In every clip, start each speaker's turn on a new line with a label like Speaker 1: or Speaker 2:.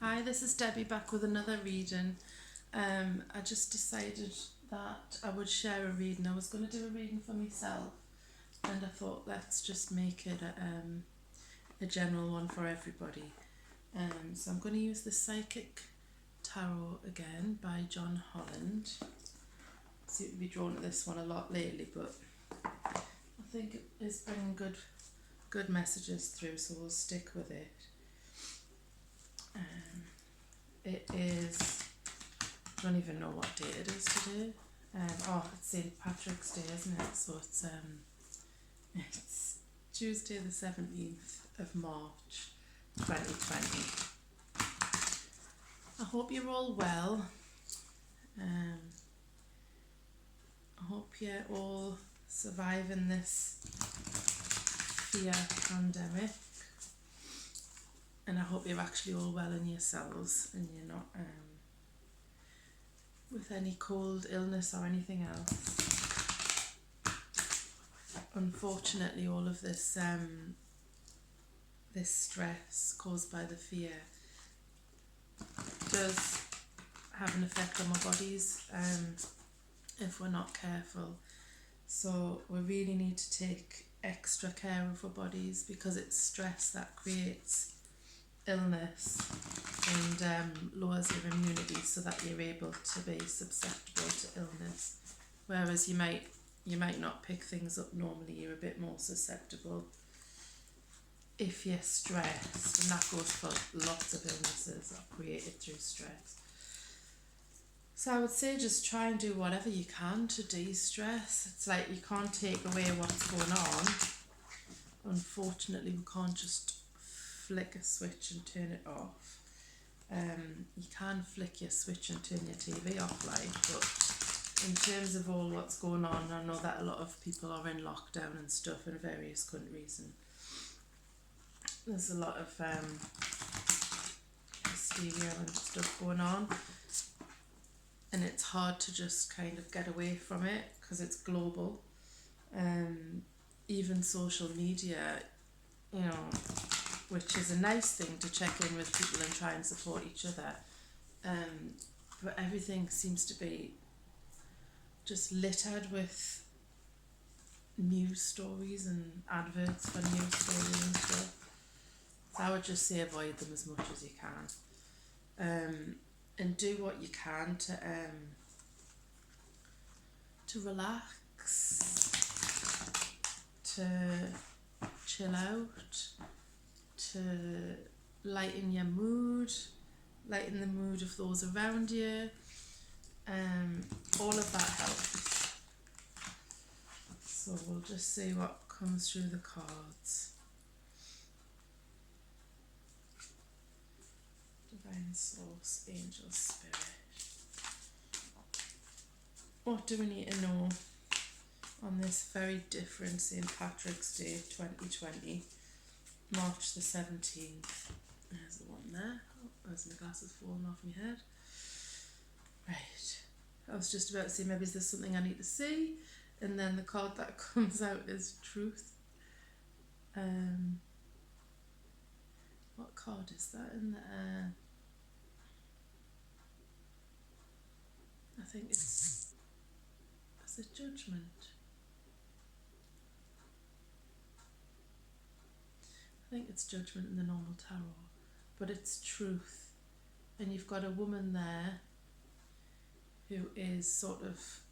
Speaker 1: Hi, this is Debbie back with another reading. I just decided that I would share a reading. I was going to do a reading for myself, and I thought let's just make it a general one for everybody. So I'm going to use the Psychic Tarot again by John Holland. I seem to be drawn to this one a lot lately, but I think it is bringing good messages through, so we'll stick with it. It is, I don't even know what date it is today. It's St. Patrick's Day, isn't it? So it's Tuesday the 17th of March 2020. I hope you're all well. I hope you're all surviving this fear pandemic. And I hope you're actually all well in yourselves and you're not with any cold, illness or anything else. Unfortunately, all of this this stress caused by the fear does have an effect on our bodies if we're not careful. So we really need to take extra care of our bodies because it's stress that creates illness and lowers your immunity so that you're able to be susceptible to illness. Whereas you might not pick things up normally, you're a bit more susceptible if you're stressed, and that goes for lots of illnesses that are created through stress. So I would say just try and do whatever you can to de-stress. It's like you can't take away what's going on. Unfortunately, we can't just flick a switch and turn it off. You can flick your switch and turn your TV off, but in terms of all what's going on, I know that a lot of people are in lockdown and stuff in various countries, and there's a lot of hysteria and stuff going on, and it's hard to just kind of get away from it because it's global. Even social media, which is a nice thing to check in with people and try and support each other. But everything seems to be just littered with news stories and adverts for news stories and stuff. So I would just say avoid them as much as you can. And do what you can to relax, to chill out, to lighten your mood, lighten the mood of those around you. All of that helps. So we'll just see what comes through the cards. Divine Source, Angel Spirit. What do we need to know on this very different St. Patrick's Day 2020, March the 17th? There's the one there. Oh, there's my glasses falling off my head. Right. I was just about to say maybe there's something I need to see, and then the card that comes out is Truth. What card is that in the air? I think it's it Judgment? I think it's Judgment in the normal tarot, but it's Truth. And you've got a woman there who is sort of,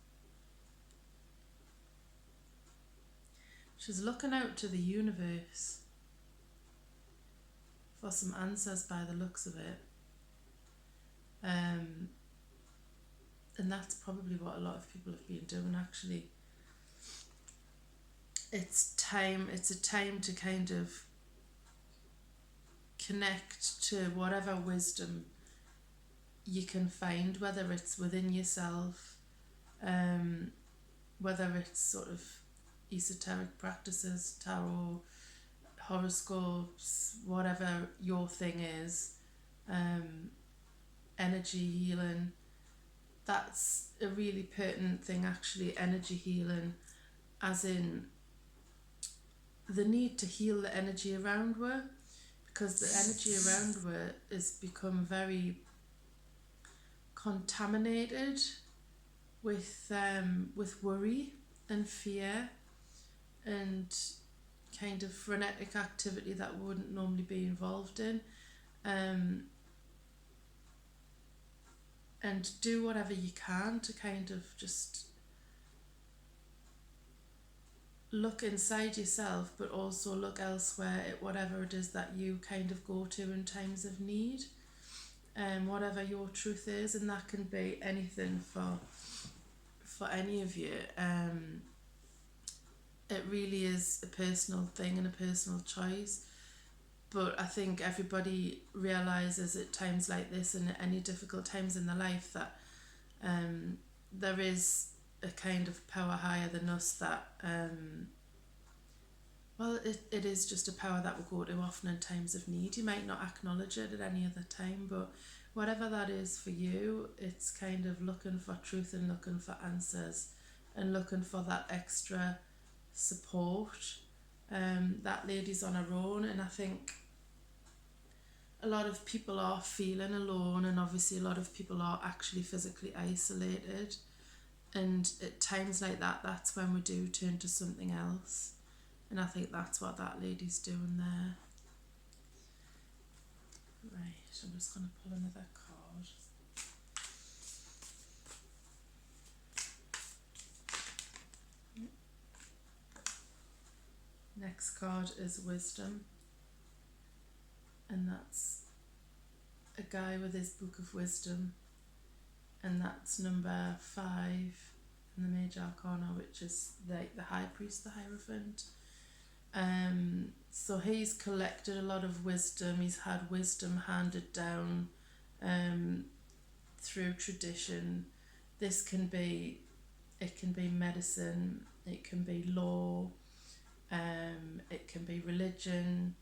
Speaker 1: she's looking out to the universe for some answers by the looks of it. And that's probably what a lot of people have been doing, actually. It's a time to kind of connect to whatever wisdom you can find, whether it's within yourself, whether it's sort of esoteric practices, tarot, horoscopes, whatever your thing is, energy healing. That's a really pertinent thing, actually, energy healing, as in the need to heal the energy around her, because the energy around her has become very contaminated with worry and fear and kind of frenetic activity that we wouldn't normally be involved in, and do whatever you can to kind of just look inside yourself, but also look elsewhere at whatever it is that you kind of go to in times of need, whatever your truth is, and that can be anything for any of you. It really is a personal thing and a personal choice, but I think everybody realises at times like this and at any difficult times in their life that there is a kind of power higher than us that it is just a power that we go to often in times of need. You might not acknowledge it at any other time, but whatever that is for you, it's kind of looking for truth and looking for answers and looking for that extra support. That lady's on her own, and I think a lot of people are feeling alone, and obviously a lot of people are actually physically isolated, and at times like that, that's when we do turn to something else, and I think that's what that lady's doing there. Right, I'm just going to pull another card. Next card is wisdom, and that's a guy with his book of wisdom, and that's number 5 in the major arcana, which is the high priest, the Hierophant. So he's collected a lot of wisdom. He's had wisdom handed down through tradition. It can be medicine, it can be law, it can be religion,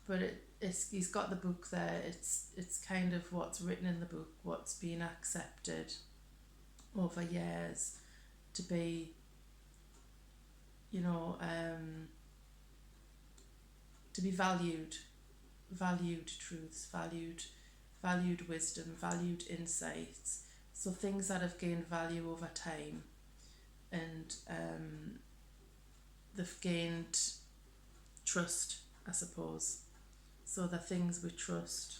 Speaker 1: but he's got the book there. It's kind of what's written in the book, what's been accepted over years to be, to be valued truths, valued wisdom, valued insights. So things that have gained value over time, and they've gained trust, I suppose. So the things we trust.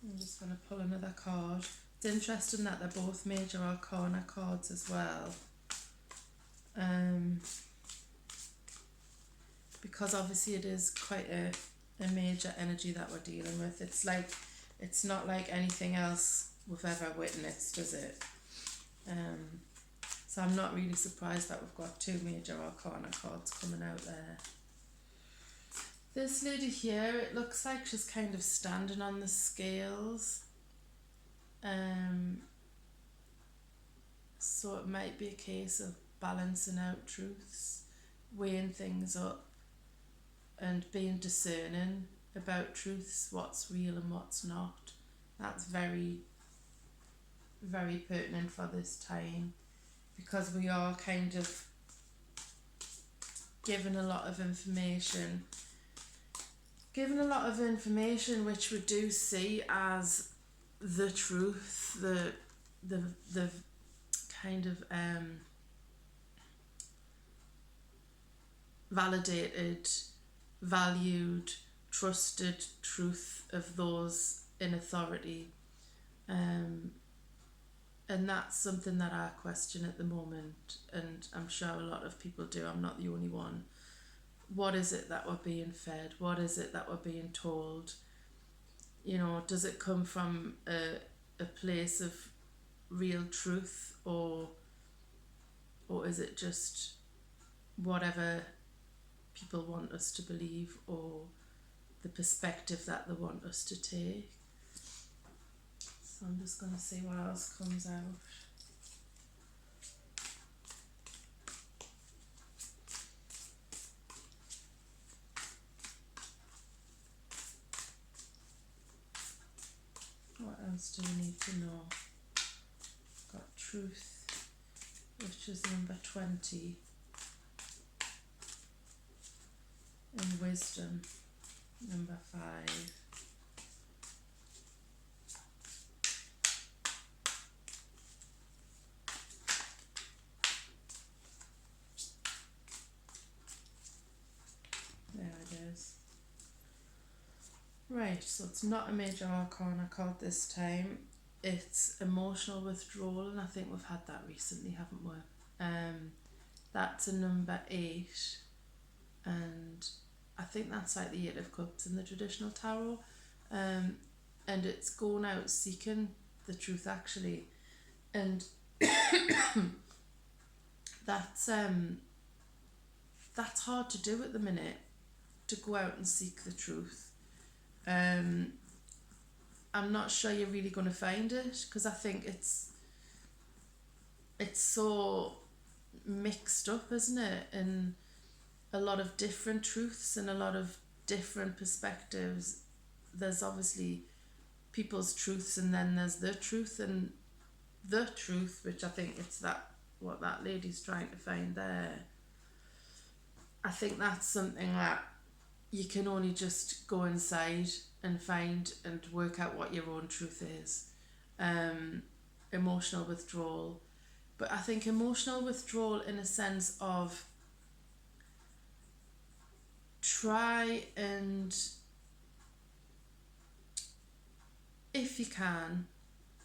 Speaker 1: I'm just going to pull another card. It's interesting that they're both major arcana cards as well. Because obviously it is quite a major energy that we're dealing with. It's not like anything else we've ever witnessed, is it? So I'm not really surprised that we've got 2 major arcana cards coming out there. This lady here, it looks like she's kind of standing on the scales. So it might be a case of balancing out truths, weighing things up, and being discerning about truths, what's real and what's not. That's very, very pertinent for this time, because we are kind of given a lot of information which we do see as the truth, the kind of validated, valued, trusted truth of those in authority, and that's something that I question at the moment, and I'm sure a lot of people do. I'm not the only one. What is it that we're being fed? What is it that we're being told? Does it come from a place of real truth, or is it just whatever people want us to believe, or the perspective that they want us to take? So I'm just going to see what else comes out. What else do we need to know? Got truth, which is number 20. in wisdom, number 5. There it is. Right, so it's not a major arcana card this time. It's emotional withdrawal, and I think we've had that recently, haven't we? That's a number 8, and I think that's like the 8 of Cups in the traditional tarot. And it's going out seeking the truth, actually, and that's hard to do at the minute, to go out and seek the truth. I'm not sure you're really going to find it, because I think it's so mixed up, isn't it? And a lot of different truths and a lot of different perspectives. There's obviously people's truths, and then there's the truth, and the truth, which I think it's that what that lady's trying to find there. I think that's something that you can only just go inside and find and work out what your own truth is. Emotional withdrawal. But I think emotional withdrawal in a sense of try and, if you can,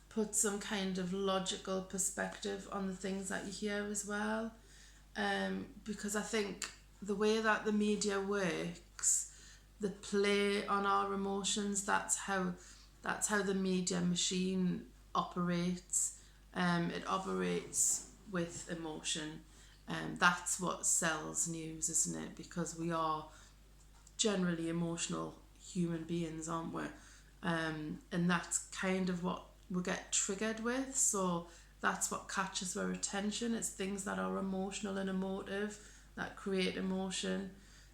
Speaker 1: put some kind of logical perspective on the things that you hear as well. Because I think the way that the media works, the play on our emotions, that's how the media machine operates. It operates with emotion. That's what sells news, isn't it? Because we are generally emotional human beings, aren't we? And that's kind of what we get triggered with. So that's what catches our attention. It's things that are emotional and emotive that create emotion.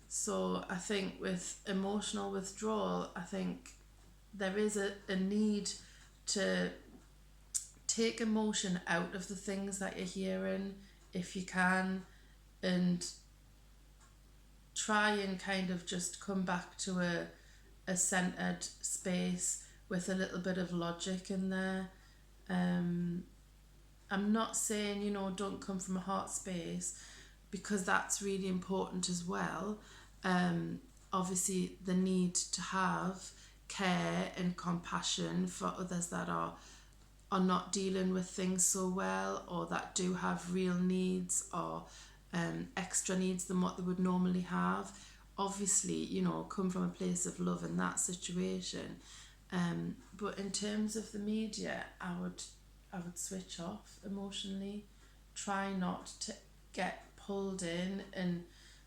Speaker 1: So I think with emotional withdrawal, I think there is a need to take emotion out of the things that you're hearing, if you can, and try and kind of just come back to a centered space with a little bit of logic in there. I'm not saying, don't come from a heart space, because that's really important as well. Obviously, the need to have care and compassion for others that are not dealing with things so well, or that do have real needs, or extra needs than what they would normally have. Obviously, come from a place of love in that situation. But in terms of the media, I would switch off emotionally. Try not to get pulled in, and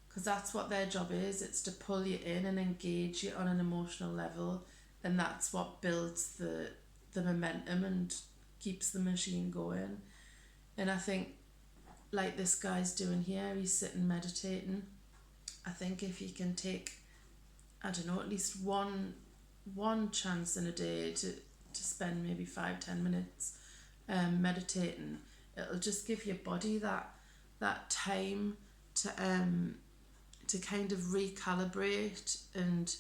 Speaker 1: because that's what their job is. It's to pull you in and engage you on an emotional level, and that's what builds the momentum and keeps the machine going. And I think, like this guy's doing here, he's sitting meditating. I think if you can take, I don't know, at least one chance in a day to spend maybe 5-10 minutes meditating, it'll just give your body that time to kind of recalibrate and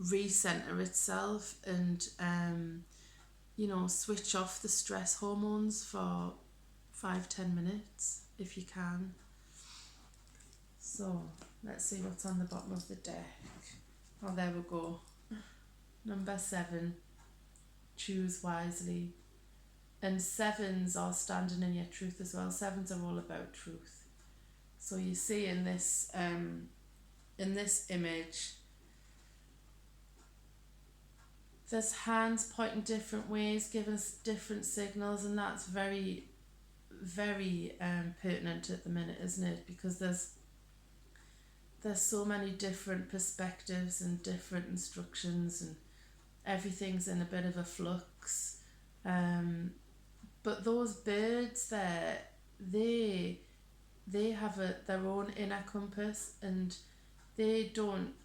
Speaker 1: recenter itself, and switch off the stress hormones for 5-10 minutes if you can. So let's see what's on the bottom of the deck. Oh, there we go. Number 7, choose wisely. And 7s are standing in your truth as well. 7s are all about truth. So you see in this image, there's hands pointing different ways, giving us different signals, and that's very, very pertinent at the minute, isn't it? Because there's so many different perspectives and different instructions, and everything's in a bit of a flux. But those birds there, they have their own inner compass, and they don't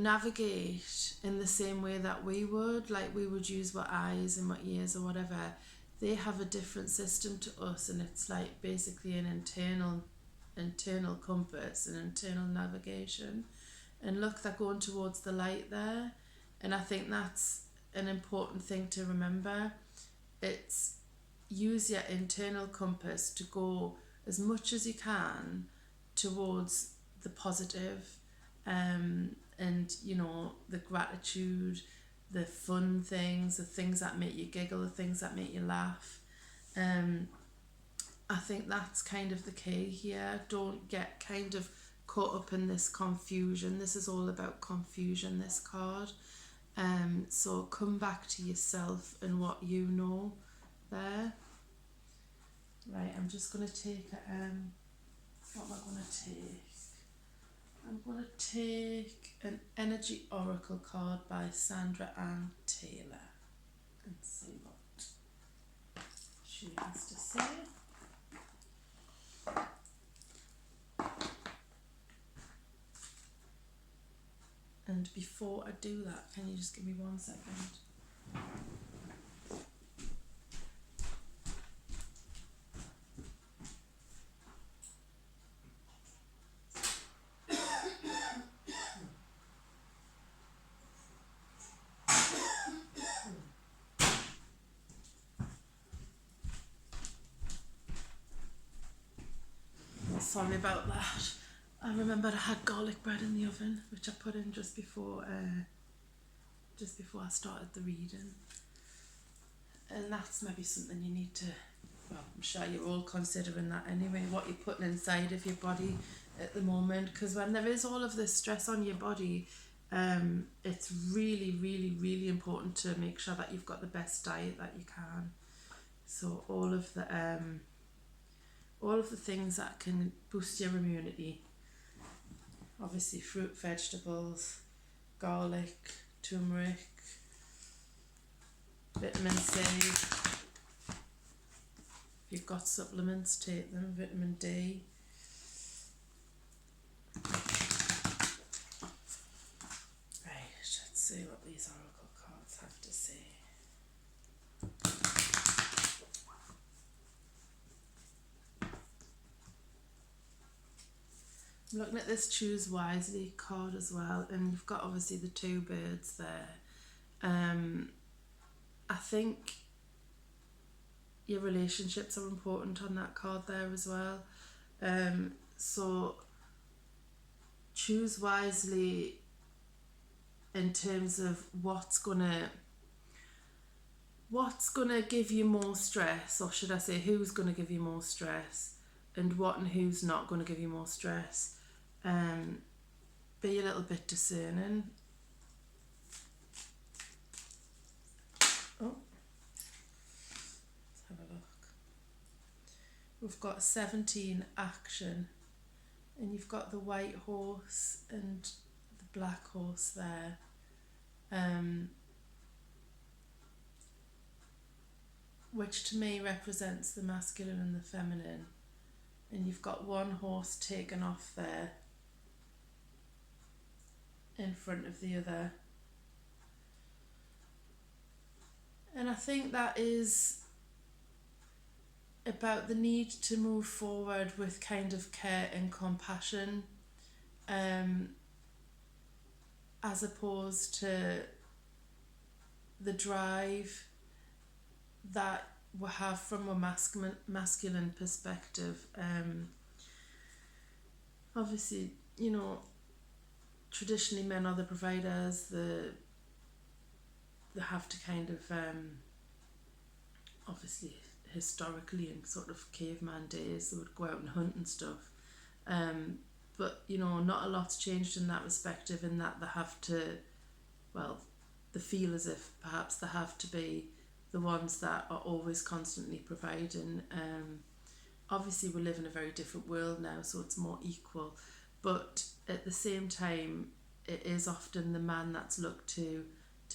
Speaker 1: navigate in the same way that we would, like we would use our eyes and our ears or whatever. they have a different system to us, and it's like basically an internal compass and internal navigation. And look, they're going towards the light there, and I think that's an important thing to remember. It's use your internal compass to go as much as you can towards the positive, and you know, the gratitude, the fun things, the things that make you giggle, the things that make you laugh. I think that's kind of the key here. Don't get kind of caught up in this confusion. This is all about confusion, this card. So come back to yourself and what you know there. Right, I'm just going to take what am I going to take? I'm going to take an Energy Oracle card by Sandra Ann Taylor and see what she has to say. And before I do that, can you just give me 1 second? Sorry about that. I remembered I had garlic bread in the oven, which I put in just before I started the reading. And that's maybe something you need to, well, I'm sure you're all considering that anyway, what you're putting inside of your body at the moment, because when there is all of this stress on your body, it's really, really, really important to make sure that you've got the best diet that you can. So all of the things that can boost your immunity, obviously fruit, vegetables, garlic, turmeric, vitamin C. If you've got supplements, take them. Vitamin D. Right, let's see what these oracle cards have to say. I'm looking at this Choose Wisely card as well, and you've got obviously the 2 birds there. I think your relationships are important on that card there as well. So choose wisely in terms of what's gonna give you more stress, or should I say who's gonna give you more stress, and what and who's not gonna give you more stress. Be a little bit discerning. Oh, let's have a look. We've got 17 action, and you've got the white horse and the black horse there. Which to me represents the masculine and the feminine. And you've got one horse taken off there in front of the other. And I think that is about the need to move forward with kind of care and compassion, as opposed to the drive that we have from a masculine perspective. Obviously, you know, traditionally men are the providers, they have to kind of, obviously historically in sort of caveman days, they would go out and hunt and stuff. But, you know, not a lot's changed in that perspective, in that they have to, well, they feel as if perhaps they have to be the ones that are always constantly providing. Obviously we live in a very different world now, so it's more equal, but at the same time it is often the man that's looked to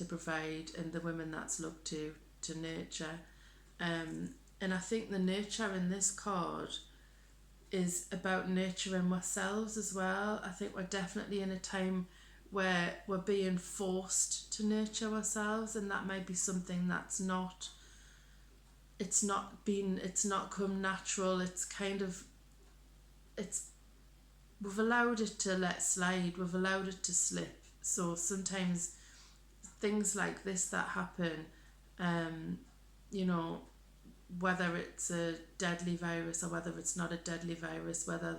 Speaker 1: provide, and the women that's looked to nurture. And I think the nurture in this card is about nurturing ourselves as well. I think we're definitely in a time where we're being forced to nurture ourselves, and that might be something that's not it's not come natural. It's kind of, it's, we've allowed it to let slide, we've allowed it to slip. So sometimes things like this that happen, you know, whether it's a deadly virus or whether it's not a deadly virus, whether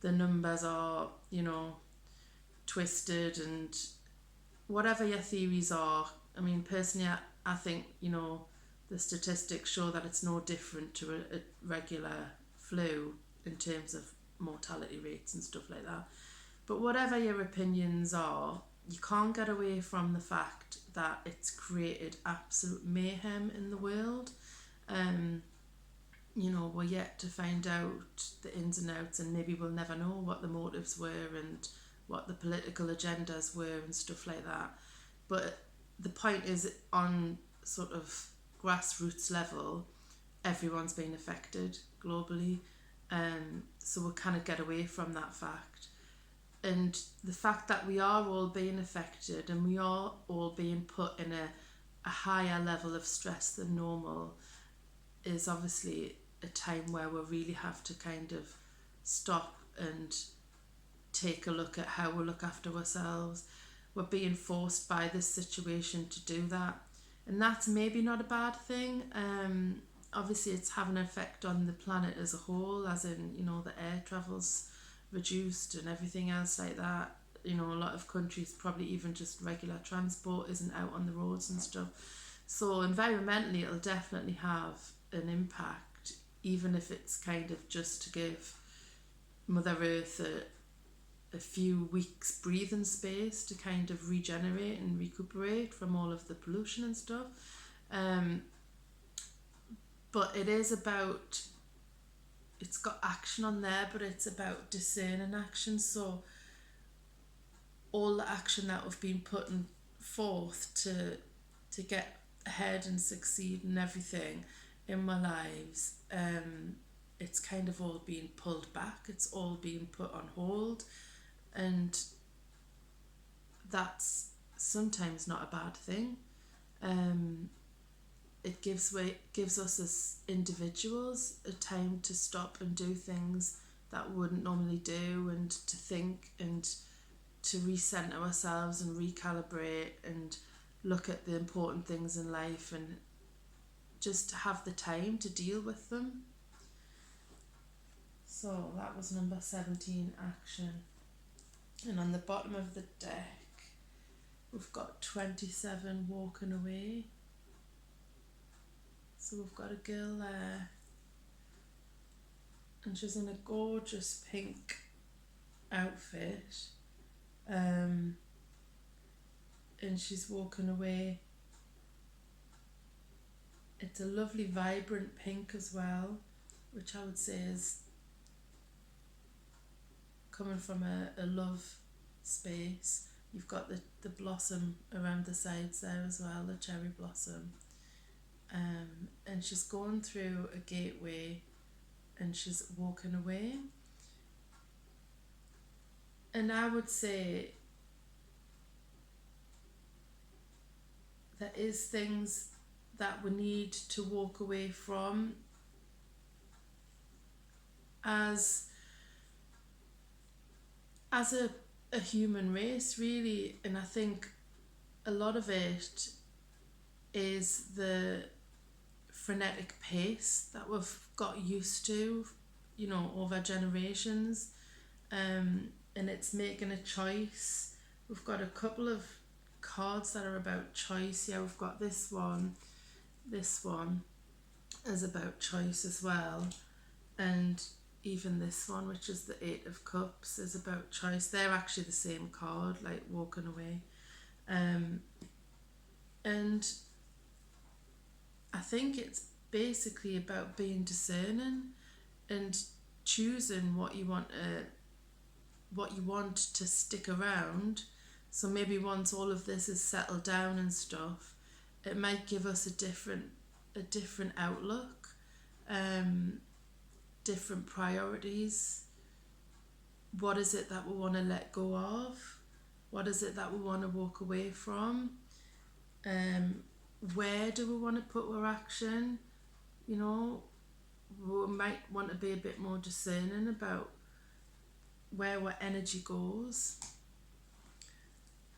Speaker 1: the numbers are, you know, twisted, and whatever your theories are. I mean, personally, I think, you know, the statistics show that it's no different to a regular flu in terms of mortality rates and stuff like that. But whatever your opinions are, you can't get away from the fact that it's created absolute mayhem in the world. You know, we're yet to find out the ins and outs, and maybe we'll never know what the motives were and what the political agendas were and stuff like that. But the point is, on sort of grassroots level, everyone's been affected globally. So we'll kind of get away from that fact. And the fact that we are all being affected and we are all being put in a higher level of stress than normal is obviously a time where we really have to kind of stop and take a look at how we look after ourselves. We're being forced by this situation to do that, and that's maybe not a bad thing. Obviously it's having an effect on the planet as a whole, as in, you know, the air travel's reduced and everything else like that. You know, a lot of countries, probably even just regular transport isn't out on the roads and stuff. So environmentally it'll definitely have an impact, even if it's kind of just to give Mother Earth a few weeks breathing space to kind of regenerate and recuperate from all of the pollution and stuff. But it is about, it's got action on there, but it's about discerning action. So all the action that we've been putting forth to get ahead and succeed and everything in my lives, it's kind of all being pulled back, it's all being put on hold, and that's sometimes not a bad thing. It gives us as individuals a time to stop and do things that we wouldn't normally do, and to think and to recenter ourselves and recalibrate and look at the important things in life and just have the time to deal with them. So that was number 17, action. And on the bottom of the deck we've got 27, walking away. So we've got a girl there, and she's in a gorgeous pink outfit, and she's walking away. It's a lovely vibrant pink as well, which I would say is coming from a love space. You've got the blossom around the sides there as well, the cherry blossom. And she's going through a gateway and she's walking away. And I would say there is things that we need to walk away from as a human race, really. And I think a lot of it is the frenetic pace that we've got used to, you know, over generations, and it's making a choice. We've got a couple of cards that are about choice. Yeah, we've got this one is about choice as well, and even this one, which is the 8 of Cups, is about choice. They're actually the same card, like walking away. And I think it's basically about being discerning and choosing what you want to stick around. So maybe once all of this is settled down and stuff, it might give us a different outlook, different priorities. What is it that we want to let go of? What is it that we want to walk away from? Where do we want to put our action? you know, we might want to be a bit more discerning about where our energy goes.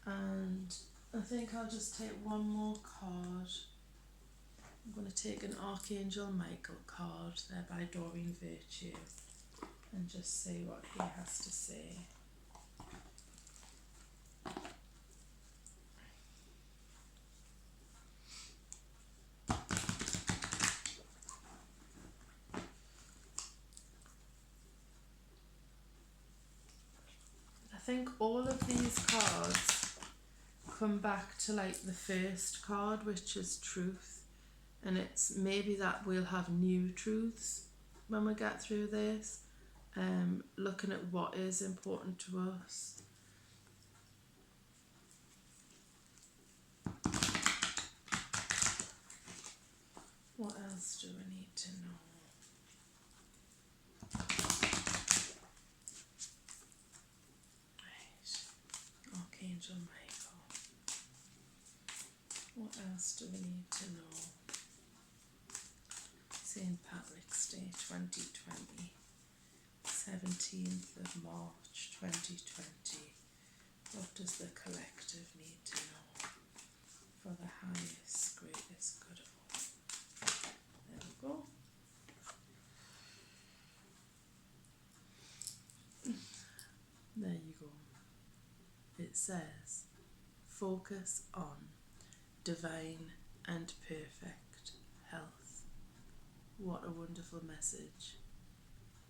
Speaker 1: And I think I'll just take one more card. I'm going to take an Archangel Michael card there by Doreen Virtue and just see what he has to say. I think all of these cards come back to like the first card, which is truth, and it's maybe that we'll have new truths when we get through this, looking at what is important to us. What else do we need to know? Right, Archangel Michael. What else do we need to know? St. Patrick's Day 2020, 17th of March 2020. What does the collective need to know for the highest, greatest good of all? There we go. There you go. It says, focus on divine and perfect health. What a wonderful message.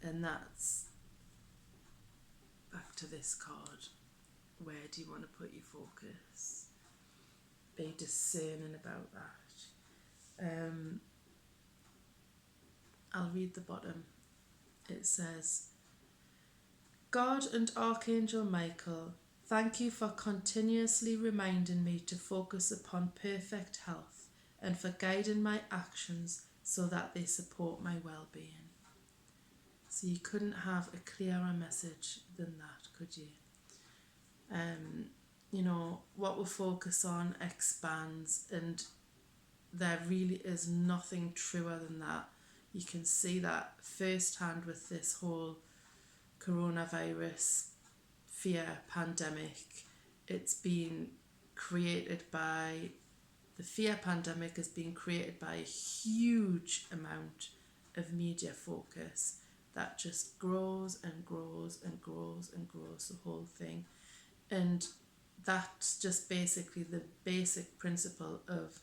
Speaker 1: And that's back to this card. Where do you want to put your focus? Be discerning about that. I'll read the bottom. It says, God and Archangel Michael, thank you for continuously reminding me to focus upon perfect health and for guiding my actions so that they support my well-being. So you couldn't have a clearer message than that, could you? You know, what we focus on expands, and there really is nothing truer than that. You can see that firsthand with this whole coronavirus fear pandemic. It's been created by, the fear pandemic has been created by a huge amount of media focus that just grows and grows and grows and grows, the whole thing. And that's just basically the basic principle of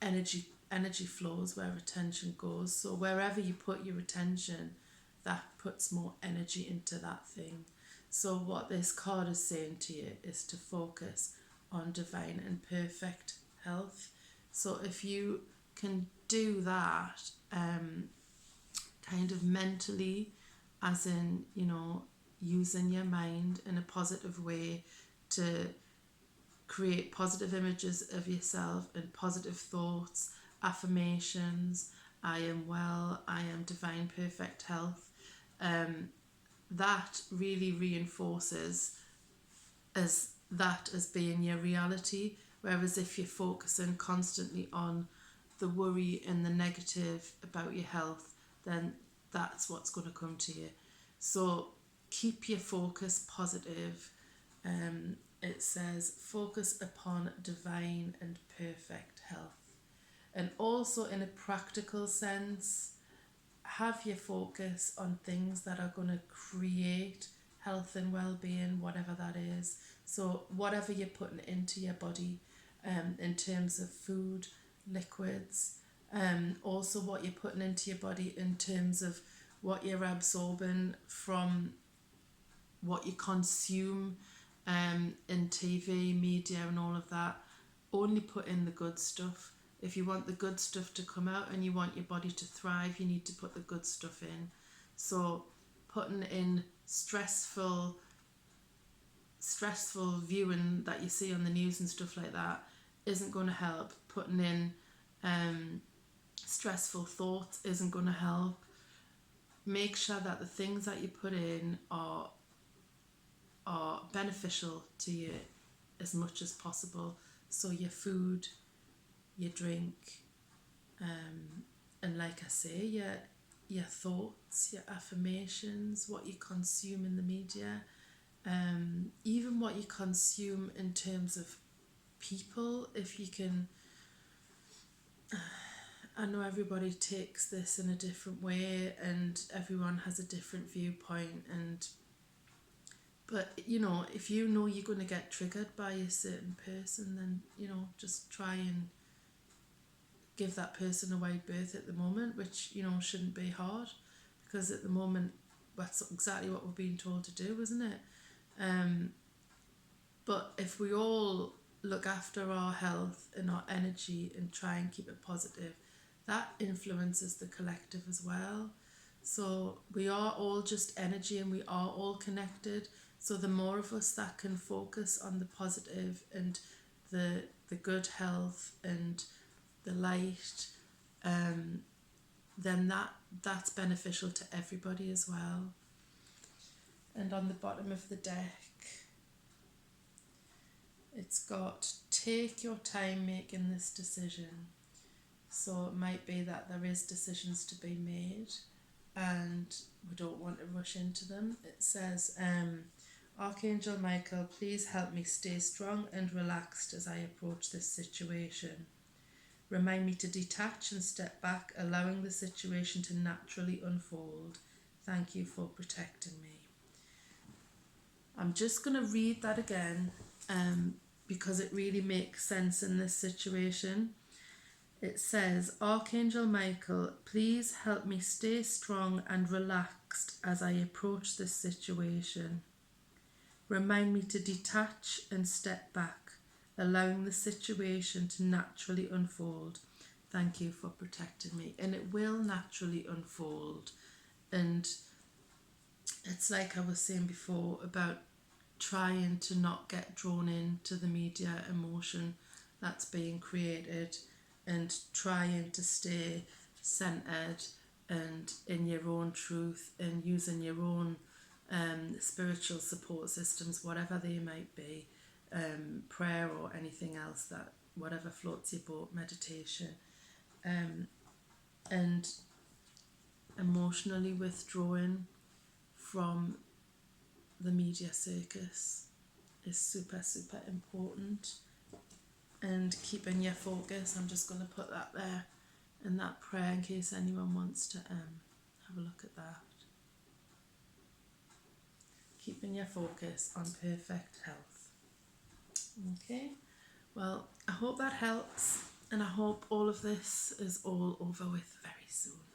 Speaker 1: energy flows where attention goes. So wherever you put your attention, that puts more energy into that thing. So what this card is saying to you is to focus on divine and perfect health. So if you can do that kind of mentally, as in, you know, using your mind in a positive way to create positive images of yourself and positive thoughts, affirmations, I am well, I am divine perfect health, that really reinforces as being your reality. Whereas if you're focusing constantly on the worry and the negative about your health, then that's what's going to come to you. So keep your focus positive. It says focus upon divine and perfect health. And also in a practical sense, have your focus on things that are going to create health and well-being, whatever that is. So whatever you're putting into your body, in terms of food, liquids, also what you're putting into your body in terms of what you're absorbing from what you consume in TV, media and all of that. Only put in the good stuff. If you want the good stuff to come out and you want your body to thrive, you need to put the good stuff in. So putting in stressful viewing that you see on the news and stuff like that isn't going to help. Putting in stressful thoughts isn't going to help. Make sure that the things that you put in are beneficial to you as much as possible. So your food, your drink, and like I say, your thoughts, your affirmations, what you consume in the media, even what you consume in terms of people. If you can, I know everybody takes this in a different way and everyone has a different viewpoint, but if you know you're going to get triggered by a certain person, then just try and give that person a wide berth at the moment, which shouldn't be hard, because at the moment that's exactly what we're being told to do, isn't it? But if we all look after our health and our energy and try and keep it positive, that influences the collective as well. So we are all just energy and we are all connected. So the more of us that can focus on the positive and the good health and the light, then that's beneficial to everybody as well. And on the bottom of the deck, it's got, take your time making this decision. So it might be that there is decisions to be made and we don't want to rush into them. It says, Archangel Michael, please help me stay strong and relaxed as I approach this situation. Remind me to detach and step back, allowing the situation to naturally unfold. Thank you for protecting me. I'm just going to read that again because it really makes sense in this situation. It says, Archangel Michael, please help me stay strong and relaxed as I approach this situation. Remind me to detach and step back, allowing the situation to naturally unfold. Thank you for protecting me. And it will naturally unfold. And it's like I was saying before about trying to not get drawn into the media emotion that's being created, and trying to stay centered and in your own truth and using your own spiritual support systems, whatever they might be, prayer or anything else, that whatever floats your boat, meditation, and emotionally withdrawing from the media circus is super, super important. And keeping your focus, I'm just going to put that there in that prayer in case anyone wants to have a look at that. Keeping your focus on perfect health. Okay, well, I hope that helps, and I hope all of this is all over with very soon.